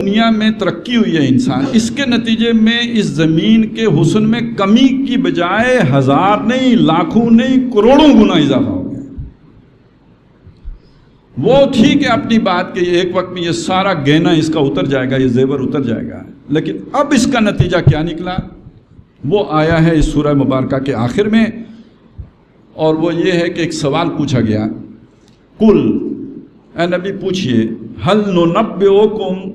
دنیا میں ترقی ہوئی ہے انسان، اس کے نتیجے میں اس زمین کے حسن میں کمی کی بجائے ہزار نہیں، لاکھوں نہیں، کروڑوں گنا اضافہ ہو گیا۔ وہ ٹھیک ہے اپنی بات کہ ایک وقت میں یہ سارا گہنا اس کا اتر جائے گا، یہ زیور اتر جائے گا، لیکن اب اس کا نتیجہ کیا نکلا وہ آیا ہے اس سورہ مبارکہ کے آخر میں، اور وہ یہ ہے کہ ایک سوال پوچھا گیا، قل اے نبی پوچھئے، ہل ننبئکم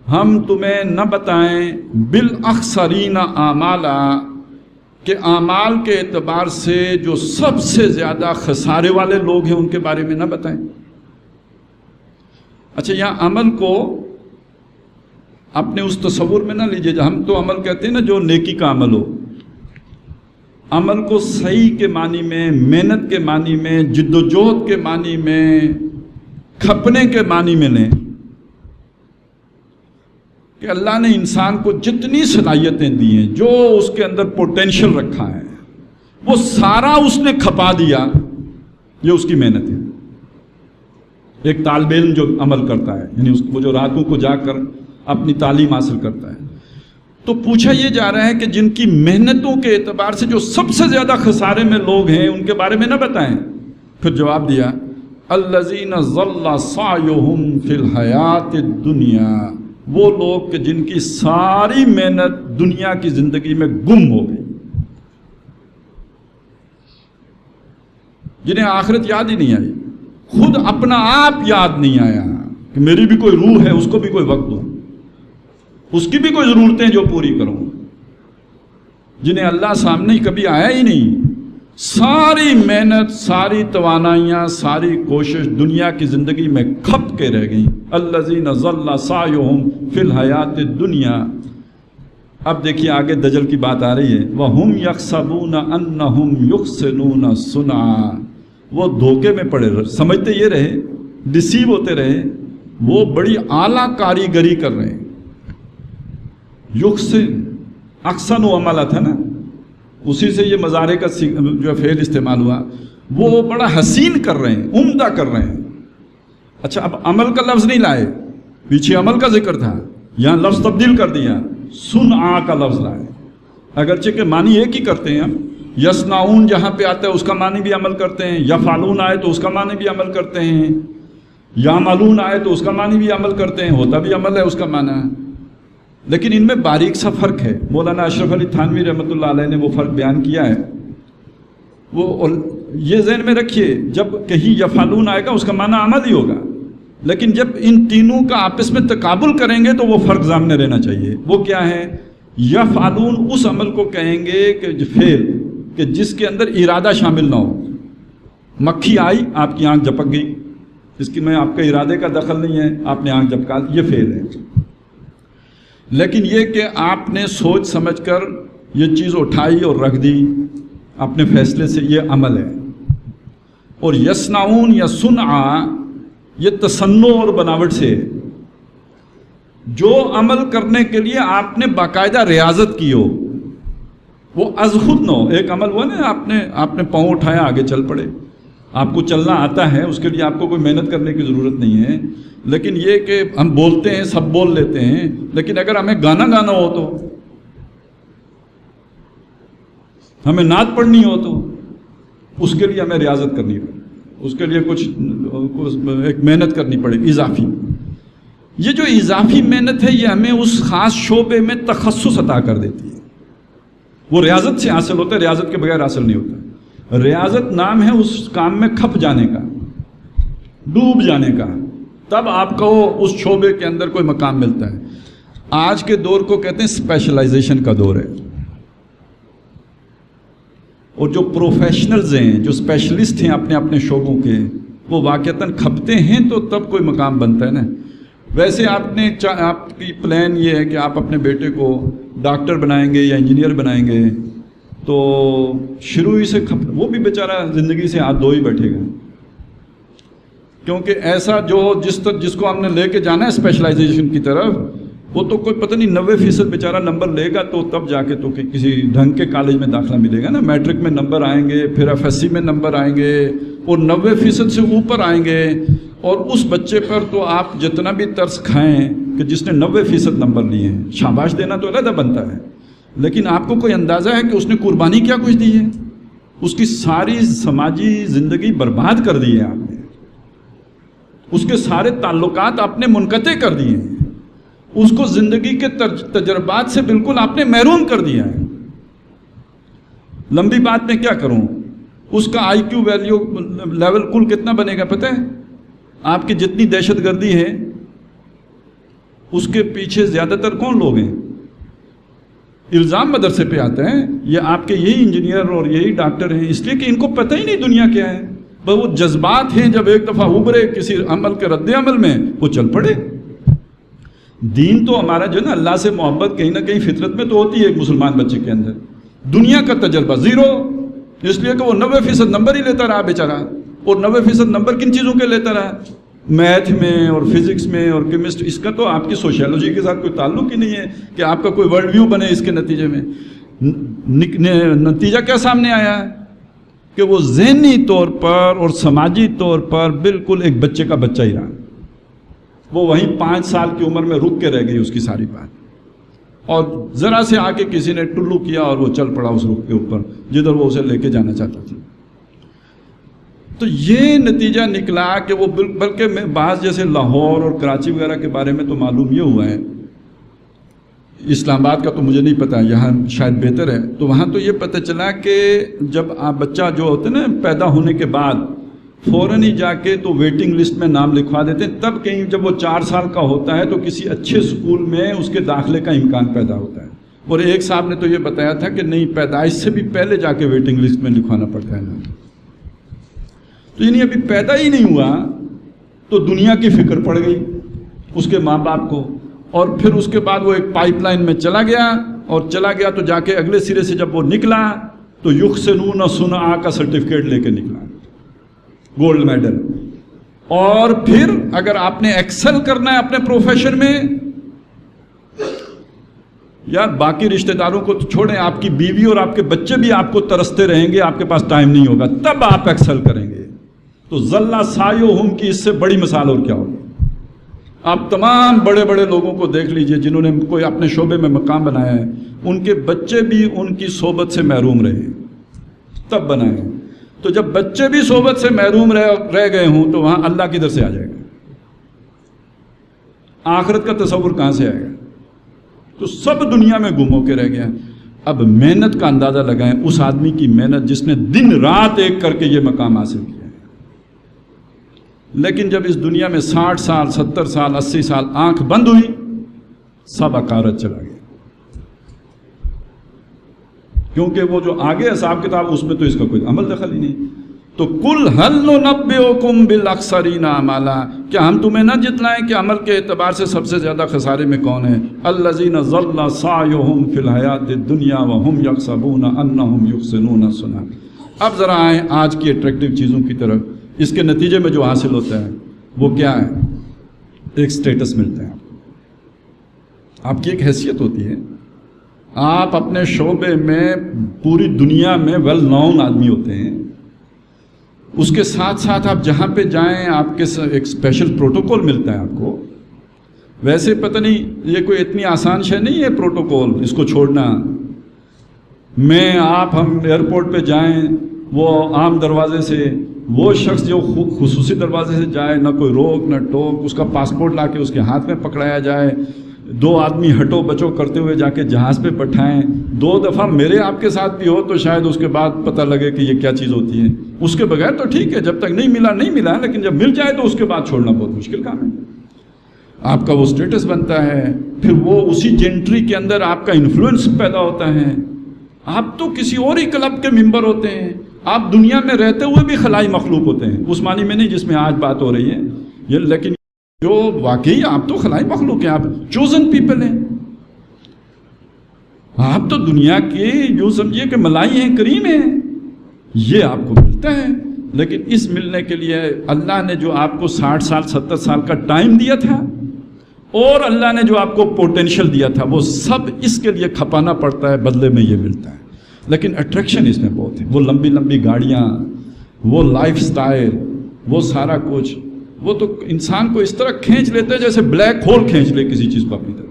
ہم تمہیں نہ بتائیں بالاخسرین اعمالا کہ اعمال کے اعتبار سے جو سب سے زیادہ خسارے والے لوگ ہیں ان کے بارے میں نہ بتائیں۔ اچھا یہاں عمل کو اپنے اس تصور میں نہ لیجئے، ہم تو عمل کہتے ہیں نا جو نیکی کا عمل ہو، عمل کو صحیح کے معنی میں، محنت کے معنی میں، جد و جہد کے معنی میں، کھپنے کے معنی میں لیں کہ اللہ نے انسان کو جتنی صلاحیتیں دی ہیں، جو اس کے اندر پوٹینشل رکھا ہے، وہ سارا اس نے کھپا دیا، یہ اس کی محنت ہے۔ ایک طالب علم جو عمل کرتا ہے، یعنی وہ جو راتوں کو جا کر اپنی تعلیم حاصل کرتا ہے، تو پوچھا یہ جا رہا ہے کہ جن کی محنتوں کے اعتبار سے جو سب سے زیادہ خسارے میں لوگ ہیں ان کے بارے میں نہ بتائیں۔ پھر جواب دیا، الذین ضل سعیہم فی الحیات الدنیا، وہ لوگ کہ جن کی ساری محنت دنیا کی زندگی میں گم ہو گئی، جنہیں آخرت یاد ہی نہیں آئی، خود اپنا آپ یاد نہیں آیا کہ میری بھی کوئی روح ہے، اس کو بھی کوئی وقت دو، اس کی بھی کوئی ضرورتیں جو پوری کروں، جنہیں اللہ سامنے کبھی آیا ہی نہیں، ساری محنت، ساری توانائیاں، ساری کوشش دنیا کی زندگی میں کھپ کے رہ گئیں۔ الذین ضل سعیہم فی الحیات الدنیا۔ اب دیکھیے آگے دجل کی بات آ رہی ہے، وَهُمْ يَحْسَبُونَ أَنَّهُمْ يُحْسِنُونَ صُنْعًا، وہ دھوکے میں پڑے رہے، سمجھتے یہ رہے، ڈسیو ہوتے رہے، وہ بڑی اعلیٰ کاریگری کر رہے ہیں۔ یحسن، احسن و عملہ تھا نا، اسی سے یہ مضارع کا جو فعل استعمال ہوا، وہ بڑا حسین کر رہے ہیں، عمدہ کر رہے ہیں۔ اچھا اب عمل کا لفظ نہیں لائے، پیچھے عمل کا ذکر تھا، یہاں لفظ تبدیل کر دیا، صنعا کا لفظ لائے، اگرچہ کہ معنی ایک ہی کرتے ہیں ہم، یصنعون جہاں پہ آتا ہے اس کا معنی بھی عمل کرتے ہیں، یفعلون آئے تو اس کا معنی بھی عمل کرتے ہیں، یعملون آئے تو اس کا معنی بھی عمل کرتے ہیں، ہوتا بھی عمل ہے اس کا معنی، لیکن ان میں باریک سا فرق ہے۔ مولانا اشرف علی تھانوی رحمۃ اللہ علیہ نے وہ فرق بیان کیا ہے، وہ یہ ذہن میں رکھیے، جب کہیں یفعلون آئے گا اس کا معنی عمل ہی ہوگا، لیکن جب ان تینوں کا آپس میں تقابل کریں گے تو وہ فرق سامنے رہنا چاہیے۔ وہ کیا ہے؟ یفعلون اس عمل کو کہیں گے کہ فعل کہ جس کے اندر ارادہ شامل نہ ہو، مکھی آئی آپ کی آنکھ جھپک گئی، اس کی میں آپ کے ارادے کا دخل نہیں ہے، آپ نے آنکھ جھپکا، یہ فعل ہے۔ لیکن یہ کہ آپ نے سوچ سمجھ کر یہ چیز اٹھائی اور رکھ دی اپنے فیصلے سے، یہ عمل ہے۔ اور یصنعون یا صنعا یہ تصنع اور بناوٹ سے، جو عمل کرنے کے لیے آپ نے باقاعدہ ریاضت کی ہو، وہ از خود نہ ہو۔ ایک عمل ہوا نا، آپ نے پاؤں اٹھایا آگے چل پڑے، آپ کو چلنا آتا ہے، اس کے لیے آپ کو کوئی محنت کرنے کی ضرورت نہیں ہے، لیکن یہ کہ ہم بولتے ہیں، سب بول لیتے ہیں، لیکن اگر ہمیں گانا ہو تو، ہمیں نعت پڑھنی ہو تو اس کے لیے ہمیں ریاضت کرنی پڑے، اس کے لیے کچھ ایک محنت کرنی پڑے اضافی۔ یہ جو اضافی محنت ہے یہ ہمیں اس خاص شعبے میں تخصص عطا کر دیتی ہے، وہ ریاضت سے حاصل ہوتا ہے، ریاضت کے بغیر حاصل نہیں ہوتا۔ ریاضت نام ہے اس کام میں کھپ جانے کا، ڈوب جانے کا، تب آپ کو اس شعبے کے اندر کوئی مقام ملتا ہے۔ آج کے دور کو کہتے ہیں اسپیشلائزیشن کا دور ہے، اور جو پروفیشنلز ہیں، جو اسپیشلسٹ ہیں اپنے اپنے شعبوں کے، وہ واقعتاً کھپتے ہیں تو تب کوئی مقام بنتا ہے نا۔ ویسے آپ کی پلان یہ ہے کہ آپ اپنے بیٹے کو ڈاکٹر بنائیں گے یا انجینئر بنائیں گے، تو شروع ہی سے وہ بھی بیچارہ زندگی سے ہاتھ دھو ہی بیٹھے گا، کیونکہ ایسا جو جس کو ہم نے لے کے جانا ہے اسپیشلائزیشن کی طرف، وہ تو کوئی پتہ نہیں 90% بیچارہ نمبر لے گا تو تب جا کے تو کسی ڈھنگ کے کالج میں داخلہ ملے گا نا۔ میٹرک میں نمبر آئیں گے، پھر FSC میں نمبر آئیں گے، اور 90% سے اوپر آئیں گے، اور اس بچے پر تو آپ جتنا بھی ترس کھائیں کہ جس نے 90% نمبر لیے ہیں، شاباش دینا تو علیحدہ بنتا ہے، لیکن آپ کو کوئی اندازہ ہے کہ اس نے قربانی کیا کچھ دی ہے؟ اس کی ساری سماجی زندگی برباد کر دی ہے آپ نے، اس کے سارے تعلقات آپ نے منقطع کر دیے ہیں، اس کو زندگی کے تجربات سے بالکل آپ نے محروم کر دیا ہے۔ لمبی بات میں کیا کروں، اس کا آئی کیو ویلیو لیول کل کتنا بنے گا پتہ ہے؟ آپ کی جتنی دہشت گردی ہے اس کے پیچھے زیادہ تر کون لوگ ہیں؟ الزام مدرسے پہ آتے ہیں یہ آپ کے یہی انجینئر اور یہی ڈاکٹر ہیں، اس لیے کہ ان کو پتہ ہی نہیں دنیا کیا ہے، بس وہ جذبات ہیں، جب ایک دفعہ ابھرے کسی عمل کے رد عمل میں وہ چل پڑے۔ دین تو ہمارا جو ہے نا، اللہ سے محبت کہیں نہ کہیں فطرت میں تو ہوتی ہے ایک مسلمان بچے کے اندر، دنیا کا تجربہ زیرو، اس لیے کہ وہ 90% نمبر ہی لیتا رہا بیچارہ، اور 90% نمبر کن چیزوں کے لیتا رہا؟ میتھ میں اور فزکس میں اور کیمسٹری۔ اس کا تو آپ کی سوشیالوجی کے ساتھ کوئی تعلق ہی نہیں ہے کہ آپ کا کوئی ورلڈ ویو بنے اس کے نتیجے میں۔ نتیجہ کیا سامنے آیا ہے کہ وہ ذہنی طور پر اور سماجی طور پر بالکل ایک بچے کا بچہ ہی رہا، وہ وہیں 5 سال کی عمر میں رک کے رہ گئی اس کی ساری بات، اور ذرا سے آ کے کسی نے ٹلو کیا اور وہ چل پڑا اس رخ کے اوپر جدھر وہ اسے لے کے جانا چاہتا تھا۔ تو یہ نتیجہ نکلا کہ وہ بلکہ میں بعض جیسے لاہور اور کراچی وغیرہ کے بارے میں تو معلوم یہ ہوا ہے، اسلام آباد کا تو مجھے نہیں پتا، یہاں شاید بہتر ہے، تو وہاں تو یہ پتہ چلا کہ جب آپ بچہ جو ہوتا ہے نا پیدا ہونے کے بعد فوراً ہی جا کے تو ویٹنگ لسٹ میں نام لکھوا دیتے ہیں، تب کہیں جب وہ 4 سال کا ہوتا ہے تو کسی اچھے اسکول میں اس کے داخلے کا امکان پیدا ہوتا ہے۔ اور ایک صاحب نے تو یہ بتایا تھا کہ نہیں، پیدائش سے بھی پہلے جا کے ویٹنگ لسٹ میں لکھوانا پڑتا ہے نام۔ تو یعنی ابھی پیدا ہی نہیں ہوا تو دنیا کی فکر پڑ گئی اس کے ماں باپ کو، اور پھر اس کے بعد وہ ایک پائپ لائن میں چلا گیا تو جا کے اگلے سرے سے جب وہ نکلا تو یحسنون صنعا کا سرٹیفکیٹ لے کے نکلا، گولڈ میڈل۔ اور پھر اگر آپ نے ایکسل کرنا ہے اپنے پروفیشن میں، یار باقی رشتہ داروں کو تو چھوڑیں، آپ کی بیوی اور آپ کے بچے بھی آپ کو ترستے رہیں گے، آپ کے پاس ٹائم نہیں ہوگا، تب آپ ایکسل کریں گے۔ تو ظل سایہم کی اس سے بڑی مثال اور کیا ہوگی؟ آپ تمام بڑے بڑے لوگوں کو دیکھ لیجئے جنہوں نے کوئی اپنے شعبے میں مقام بنایا ہے، ان کے بچے بھی ان کی صحبت سے محروم رہے، تب بنائے۔ تو جب بچے بھی صحبت سے محروم رہ گئے ہوں تو وہاں اللہ کدھر سے آ جائے گا؟ آخرت کا تصور کہاں سے آئے گا؟ تو سب دنیا میں گم ہو کے رہ گیا۔ اب محنت کا اندازہ لگائیں، اس آدمی کی محنت جس نے دن رات ایک کر کے یہ مقام حاصل کیا ہے، لیکن جب اس دنیا میں 60 سال 70 سال 80 سال آنکھ بند ہوئی، سب عقارت چلا گیا، کیونکہ وہ جو آگے حساب کتاب اس میں تو اس کا کوئی عمل دخل ہی نہیں۔ تو کل هل ننبئکم بالاخسرین اعمالا، کیا ہم تمہیں نہ جتلائیں کہ عمل کے اعتبار سے سب سے زیادہ خسارے میں کون ہیں؟ الذین ضل سعیہم فی الحیاۃ الدنیا وہم یحسبون انہم یحسنون صنعا۔ اب ذرا آئیں آج کی اٹریکٹیو چیزوں کی طرف۔ اس کے نتیجے میں جو حاصل ہوتا ہے وہ کیا ہے؟ ایک سٹیٹس ملتا ہے آپ کی ایک حیثیت ہوتی ہے، آپ اپنے شعبے میں پوری دنیا میں ویل نون آدمی ہوتے ہیں، اس کے ساتھ ساتھ آپ جہاں پہ جائیں آپ کے ایک اسپیشل پروٹوکول ملتا ہے آپ کو۔ ویسے پتہ نہیں یہ کوئی اتنی آسان شے نہیں ہے پروٹوکول، اس کو چھوڑنا۔ ہم ایئرپورٹ پہ جائیں وہ عام دروازے سے، وہ شخص جو خصوصی دروازے سے جائے، نہ کوئی روک نہ ٹوک، اس کا پاسپورٹ لا کے اس کے ہاتھ میں پکڑایا جائے، 2 آدمی ہٹو بچو کرتے ہوئے جا کے جہاز پہ بٹھائیں، 2 دفعہ میرے آپ کے ساتھ بھی ہو تو شاید اس کے بعد پتہ لگے کہ یہ کیا چیز ہوتی ہے۔ اس کے بغیر تو ٹھیک ہے، جب تک نہیں ملا، لیکن جب مل جائے تو اس کے بعد چھوڑنا بہت مشکل کام ہے۔ آپ کا وہ سٹیٹس بنتا ہے، پھر وہ اسی جینٹری کے اندر آپ کا انفلوئنس پیدا ہوتا ہے۔ آپ تو کسی اور ہی کلب کے ممبر ہوتے ہیں، آپ دنیا میں رہتے ہوئے بھی خلائی مخلوق ہوتے ہیں، اس معنی میں نہیں جس میں آج بات ہو رہی ہے، لیکن جو واقعی آپ تو خلائی مخلوق ہیں، آپ چوزن پیپل ہیں، آپ تو دنیا کے جو سمجھیے کہ ملائی ہیں، کریم ہیں، یہ آپ کو ملتا ہے۔ لیکن اس ملنے کے لیے اللہ نے جو آپ کو 60 سال 70 سال کا ٹائم دیا تھا، اور اللہ نے جو آپ کو پوٹینشل دیا تھا، وہ سب اس کے لیے کھپانا پڑتا ہے، بدلے میں یہ ملتا ہے۔ لیکن اٹریکشن اس میں بہت ہے، وہ لمبی لمبی گاڑیاں، وہ لائف سٹائل، وہ سارا کچھ، وہ تو انسان کو اس طرح کھینچ لیتے ہیں جیسے بلیک ہول کھینچ لے کسی چیز کو اپنی طرف،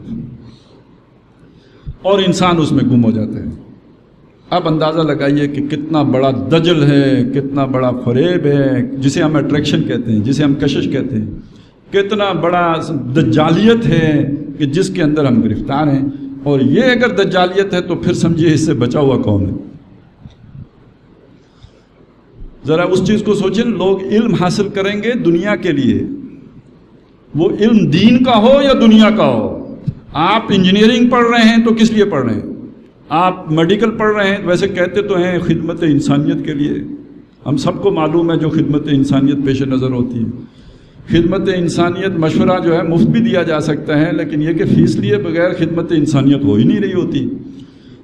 اور انسان اس میں گم ہو جاتا ہے۔ اب اندازہ لگائیے کہ کتنا بڑا دجل ہے، کتنا بڑا فریب ہے، جسے ہم اٹریکشن کہتے ہیں، جسے ہم کشش کہتے ہیں، کتنا بڑا دجالیت ہے کہ جس کے اندر ہم گرفتار ہیں۔ اور یہ اگر دجالیت ہے تو پھر سمجھیے اس سے بچا ہوا کون ہے؟ ذرا اس چیز کو سوچیں، لوگ علم حاصل کریں گے دنیا کے لیے، وہ علم دین کا ہو یا دنیا کا ہو۔ آپ انجینئرنگ پڑھ رہے ہیں تو کس لیے پڑھ رہے ہیں؟ آپ میڈیکل پڑھ رہے ہیں، ویسے کہتے تو ہیں خدمت انسانیت کے لیے، ہم سب کو معلوم ہے جو خدمت انسانیت پیش نظر ہوتی ہے۔ خدمت انسانیت مشورہ جو ہے مفت بھی دیا جا سکتا ہے، لیکن یہ کہ فیس لیے بغیر خدمت انسانیت ہو ہی نہیں رہی ہوتی،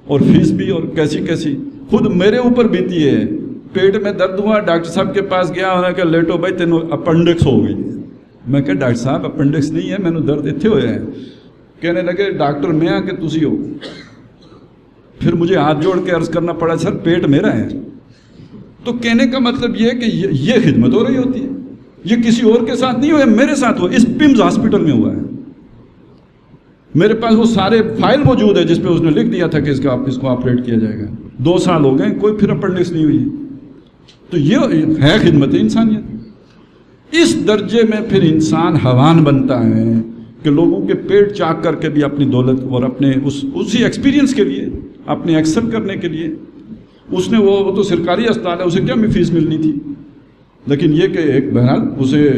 اور فیس بھی اور کیسی کیسی۔ خود میرے اوپر بیتی ہے، پیٹ میں درد ہوا، ڈاکٹر صاحب کے پاس گیا، انہوں نے کہا لیٹو بھائی تینوں اپنڈکس ہو گئی۔ میں کہا ڈاکٹر صاحب اپنڈکس نہیں ہے، مینوں درد اتنے ہوئے ہیں۔ کہنے لگے ڈاکٹر میں آ کہ تسی ہو۔ پھر مجھے ہاتھ جوڑ کے عرض کرنا پڑا سر پیٹ میرا ہے۔ تو کہنے کا مطلب یہ کہ یہ خدمت ہو رہی ہوتی ہے، یہ کسی اور کے ساتھ نہیں ہوا، میرے ساتھ ہوا، اس پمز ہاسپٹل میں ہوا ہے۔ میرے پاس وہ سارے فائل موجود ہے جس پہ اس نے لکھ دیا تھا کہ اس کو آپریٹ کیا جائے گا۔ 2 سال ہو گئے، کوئی پھر اپنڈکس نہیں ہوئی۔ تو یہ ہے خدمت انسانیت۔ اس درجے میں پھر انسان حیوان بنتا ہے کہ لوگوں کے پیٹ چاک کر کے بھی اپنی دولت اور اپنے اسی ایکسپیرینس کے لیے، اپنے ایکسل کرنے کے لیے، اس نے وہ تو سرکاری اسپتال ہے، اسے کیا فیس ملنی تھی، لیکن یہ کہ ایک بہرحال اسے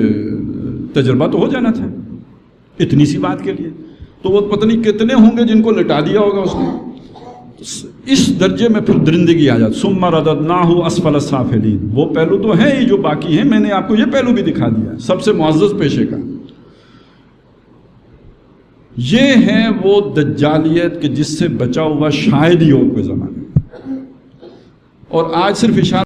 تجربہ تو ہو جانا تھا اتنی سی بات کے لیے۔ تو وہ پتہ نہیں کتنے ہوں گے جن کو لٹا دیا ہوگا اس نے۔ اس درجے میں پھر درندگی آ جاتی۔ ثم رددناہ اسفل السافلین، وہ پہلو تو ہیں ہی جو باقی ہیں، میں نے آپ کو یہ پہلو بھی دکھا دیا سب سے معزز پیشے کا۔ یہ ہے وہ دجالیت کہ جس سے بچا ہوا شاید ہی ہو کوئی زمانے، اور آج صرف اشارہ